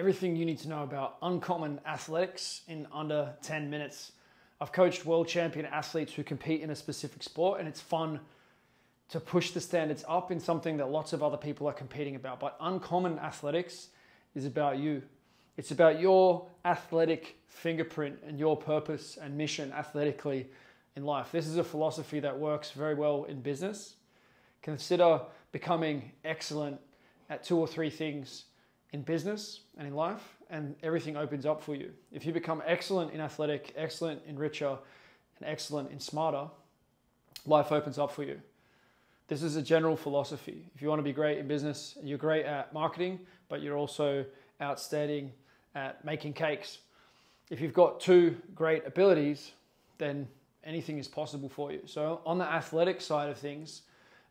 everything you need to know about uncommon athletics in under 10 minutes. I've coached world champion athletes who compete in a specific sport, and it's fun to push the standards up in something that lots of other people are competing about. But uncommon athletics is about you. It's about your athletic fingerprint and your purpose and mission athletically in life. This is a philosophy that works very well in business. Consider becoming excellent at 2 or 3 things in business and in life, and everything opens up for you. If you become excellent in athletic, excellent in richer, and excellent in smarter, life opens up for you. This is a general philosophy. If you want to be great in business, you're great at marketing, but you're also outstanding at making cakes. If you've got 2 great abilities, then anything is possible for you. So on the athletic side of things,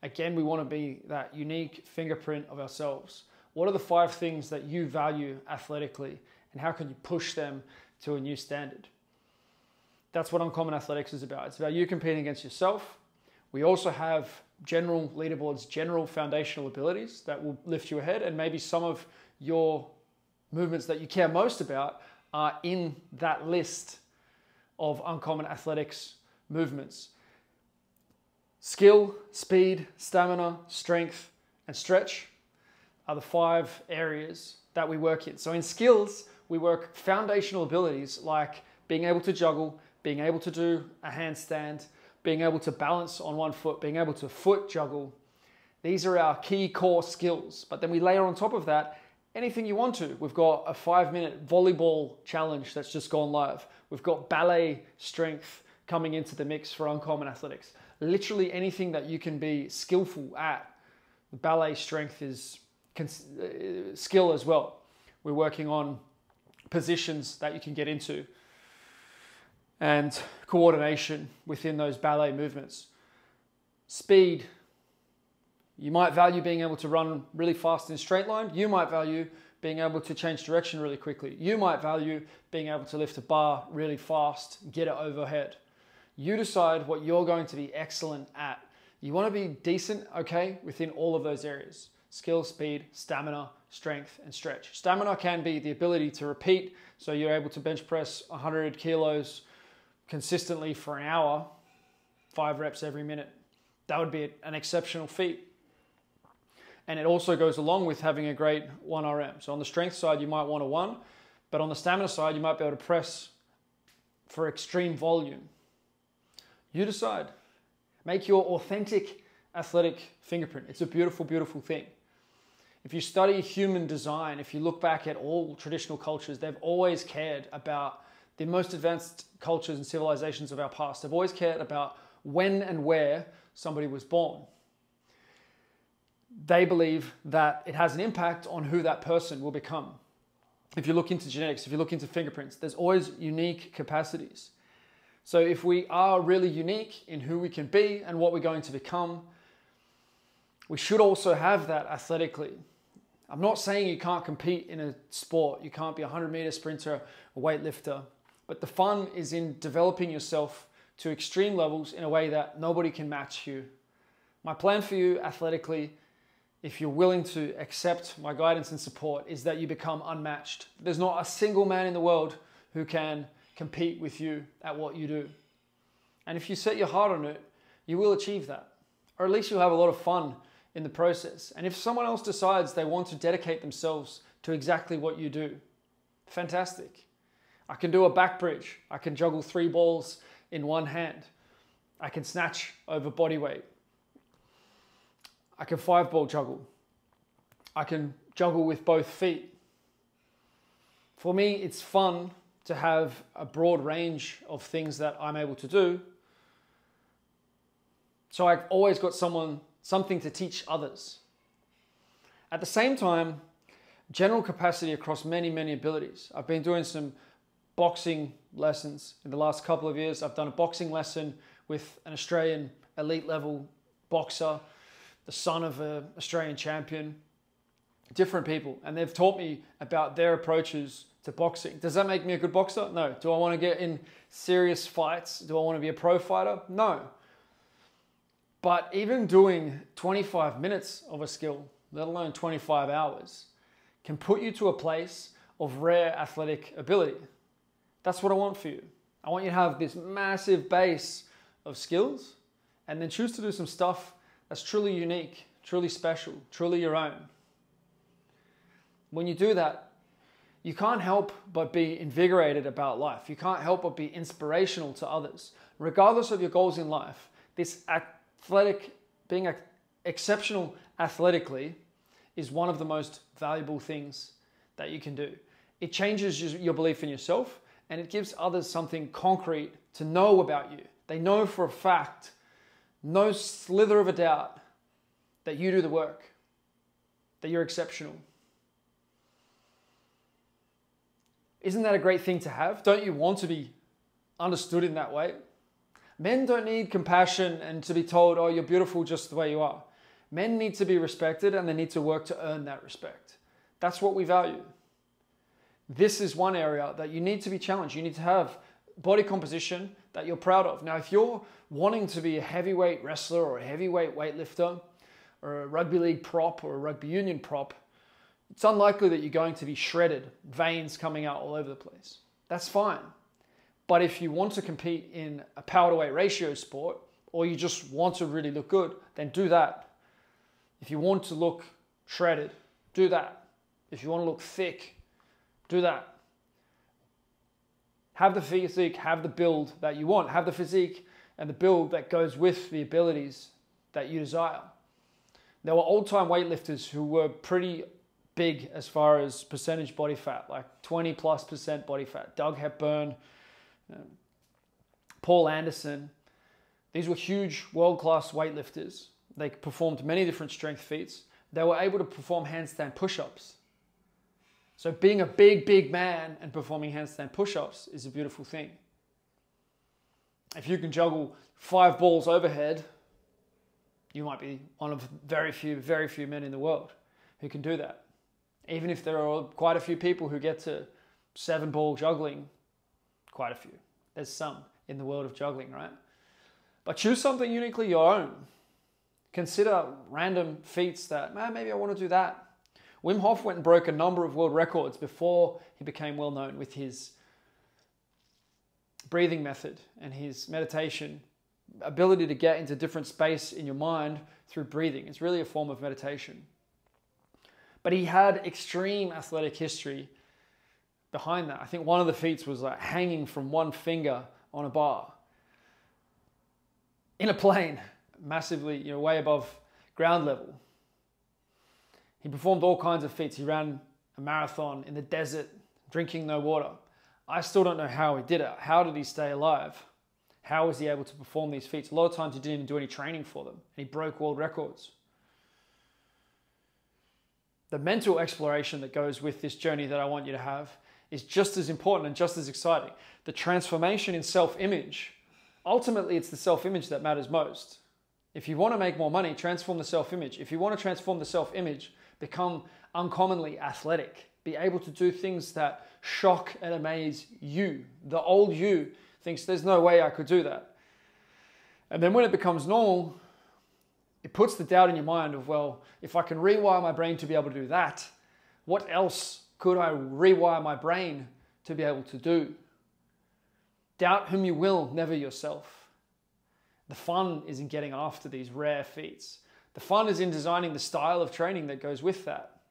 again, we want to be that unique fingerprint of ourselves. What are the 5 things that you value athletically, and how can you push them to a new standard? That's what Uncommon Athletics is about. It's about you competing against yourself. We also have general leaderboards, general foundational abilities that will lift you ahead, and maybe some of your movements that you care most about are in that list of Uncommon Athletics movements. Skill, speed, stamina, strength, and stretch are the 5 areas that we work in. So in skills, we work foundational abilities like being able to juggle, being able to do a handstand, being able to balance on one foot, being able to foot juggle. These are our key core skills. But then we layer on top of that anything you want to. We've got a 5-minute volleyball challenge that's just gone live. We've got ballet strength coming into the mix for Uncommon Athletics. Literally anything that you can be skillful at. The ballet strength is skill as well. We're working on positions that you can get into and coordination within those ballet movements. Speed. You might value being able to run really fast in a straight line. You might value being able to change direction really quickly. You might value being able to lift a bar really fast, get it overhead. You decide what you're going to be excellent at. You want to be decent, okay, within all of those areas. Skill, speed, stamina, strength, and stretch. Stamina can be the ability to repeat, so you're able to bench press 100 kilos consistently for an hour, 5 reps every minute. That would be an exceptional feat. And it also goes along with having a great 1RM. So on the strength side, you might want a 1, but on the stamina side, you might be able to press for extreme volume. You decide. Make your authentic athletic fingerprint. It's a beautiful, beautiful thing. If you study human design, if you look back at all traditional cultures, they've always cared about the most advanced cultures and civilizations of our past. They've always cared about when and where somebody was born. They believe that it has an impact on who that person will become. If you look into genetics, if you look into fingerprints, there's always unique capacities. So if we are really unique in who we can be and what we're going to become, we should also have that athletically. I'm not saying you can't compete in a sport. You can't be a 100-meter sprinter, a weightlifter. But the fun is in developing yourself to extreme levels in a way that nobody can match you. My plan for you athletically, if you're willing to accept my guidance and support, is that you become unmatched. There's not a single man in the world who can compete with you at what you do. And if you set your heart on it, you will achieve that. Or at least you'll have a lot of fun in the process. And if someone else decides they want to dedicate themselves to exactly what you do, fantastic. I can do a back bridge. I can juggle 3 balls in one hand. I can snatch over body weight. I can 5-ball juggle. I can juggle with both feet. For me, it's fun to have a broad range of things that I'm able to do. So I've always got something to teach others. At the same time, general capacity across many, many abilities. I've been doing some boxing lessons in the last couple of years. I've done a boxing lesson with an Australian elite level boxer, the son of an Australian champion, different people. And they've taught me about their approaches to boxing. Does that make me a good boxer? No. Do I want to get in serious fights? Do I want to be a pro fighter? No. But even doing 25 minutes of a skill, let alone 25 hours, can put you to a place of rare athletic ability. That's what I want for you. I want you to have this massive base of skills and then choose to do some stuff that's truly unique, truly special, truly your own. When you do that, you can't help but be invigorated about life. You can't help but be inspirational to others. Regardless of your goals in life, this being exceptional athletically is one of the most valuable things that you can do. It changes your belief in yourself, and it gives others something concrete to know about you. They know for a fact, no slither of a doubt, that you do the work, that you're exceptional. Isn't that a great thing to have? Don't you want to be understood in that way? Men don't need compassion and to be told, oh, you're beautiful just the way you are. Men need to be respected, and they need to work to earn that respect. That's what we value. This is one area that you need to be challenged. You need to have body composition that you're proud of. Now, if you're wanting to be a heavyweight wrestler or a heavyweight weightlifter or a rugby league prop or a rugby union prop, it's unlikely that you're going to be shredded, veins coming out all over the place. That's fine. But if you want to compete in a power to weight ratio sport, or you just want to really look good, then do that. If you want to look shredded, do that. If you want to look thick, do that. Have the physique, have the build that you want. Have the physique and the build that goes with the abilities that you desire. There were old-time weightlifters who were pretty big as far as percentage body fat, like 20+% body fat. Doug Hepburn, Paul Anderson. These were huge world-class weightlifters. They performed many different strength feats. They were able to perform handstand push-ups. So being a big man and performing handstand push-ups is a beautiful thing. If you can juggle 5 balls overhead, you might be one of very few men in the world who can do that. Even if there are quite a few people who get to 7-ball juggling, quite a few. There's some in the world of juggling, right? But choose something uniquely your own. Consider random feats that, maybe I want to do that. Wim Hof went and broke a number of world records before he became well known with his breathing method and his meditation ability to get into different space in your mind through breathing. It's really a form of meditation. But he had extreme athletic history behind that. I think one of the feats was like hanging from one finger on a bar in a plane, massively, way above ground level. He performed all kinds of feats. He ran a marathon in the desert, drinking no water. I still don't know how he did it. How did he stay alive? How was he able to perform these feats? A lot of times he didn't even do any training for them, and he broke world records. The mental exploration that goes with this journey that I want you to have is just as important and just as exciting. The transformation in self-image. Ultimately, it's the self-image that matters most. If you want to make more money, transform the self-image. If you want to transform the self-image, become uncommonly athletic. Be able to do things that shock and amaze you. The old you thinks there's no way I could do that. And then when it becomes normal, it puts the doubt in your mind of, well, if I can rewire my brain to be able to do that, what else could I rewire my brain to be able to do? Doubt whom you will, never yourself. The fun is in getting after these rare feats. The fun is in designing the style of training that goes with that.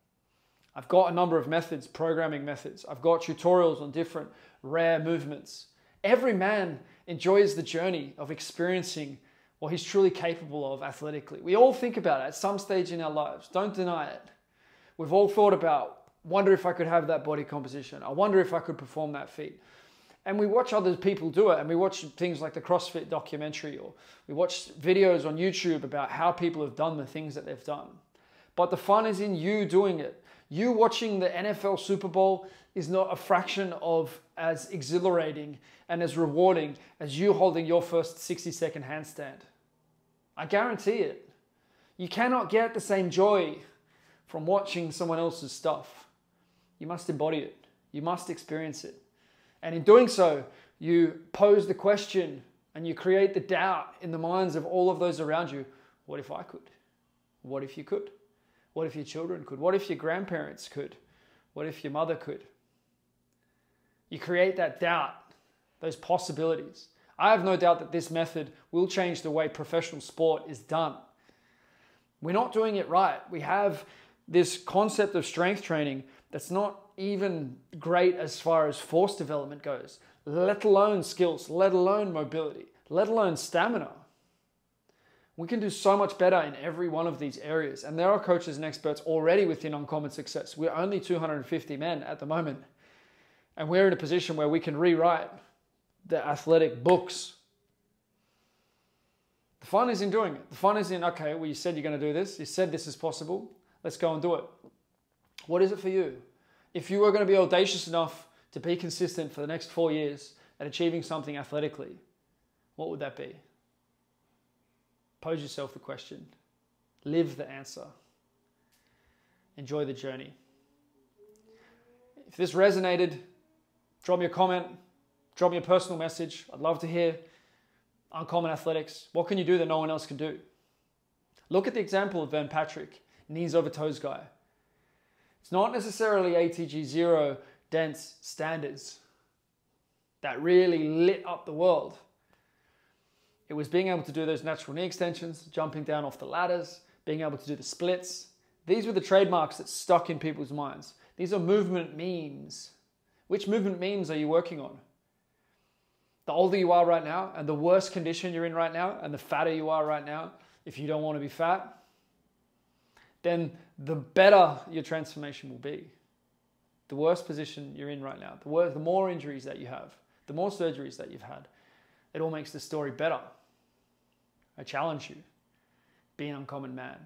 I've got a number of methods, programming methods. I've got tutorials on different rare movements. Every man enjoys the journey of experiencing what he's truly capable of athletically. We all think about it at some stage in our lives. Don't deny it. We've all thought about, wonder if I could have that body composition. I wonder if I could perform that feat. And we watch other people do it, and we watch things like the CrossFit documentary, or we watch videos on YouTube about how people have done the things that they've done. But the fun is in you doing it. You watching the NFL Super Bowl is not a fraction of as exhilarating and as rewarding as you holding your first 60-second handstand. I guarantee it. You cannot get the same joy from watching someone else's stuff. You must embody it. You must experience it. And in doing so, you pose the question and you create the doubt in the minds of all of those around you. What if I could? What if you could? What if your children could? What if your grandparents could? What if your mother could? You create that doubt, those possibilities. I have no doubt that this method will change the way professional sport is done. We're not doing it right. We have this concept of strength training that's not even great as far as force development goes, let alone skills, let alone mobility, let alone stamina. We can do so much better in every one of these areas. And there are coaches and experts already within Uncommon Success. We're only 250 men at the moment. And we're in a position where we can rewrite the athletic books. The fun is in doing it. The fun is in, okay, well, you said you're going to do this. You said this is possible. Let's go and do it. What is it for you? If you were going to be audacious enough to be consistent for the next 4 years at achieving something athletically, what would that be? Pose yourself the question. Live the answer. Enjoy the journey. If this resonated, drop me a comment, drop me a personal message. I'd love to hear. Uncommon Athletics. What can you do that no one else can do? Look at the example of Vern Patrick, knees over toes guy. It's not necessarily ATG Zero dense standards that really lit up the world. It was being able to do those natural knee extensions, jumping down off the ladders, being able to do the splits. These were the trademarks that stuck in people's minds. These are movement memes. Which movement memes are you working on? The older you are right now, and the worse condition you're in right now, and the fatter you are right now, if you don't want to be fat, then the better your transformation will be. The worse position you're in right now, the more injuries that you have, the more surgeries that you've had, it all makes the story better. I challenge you. Be an uncommon man.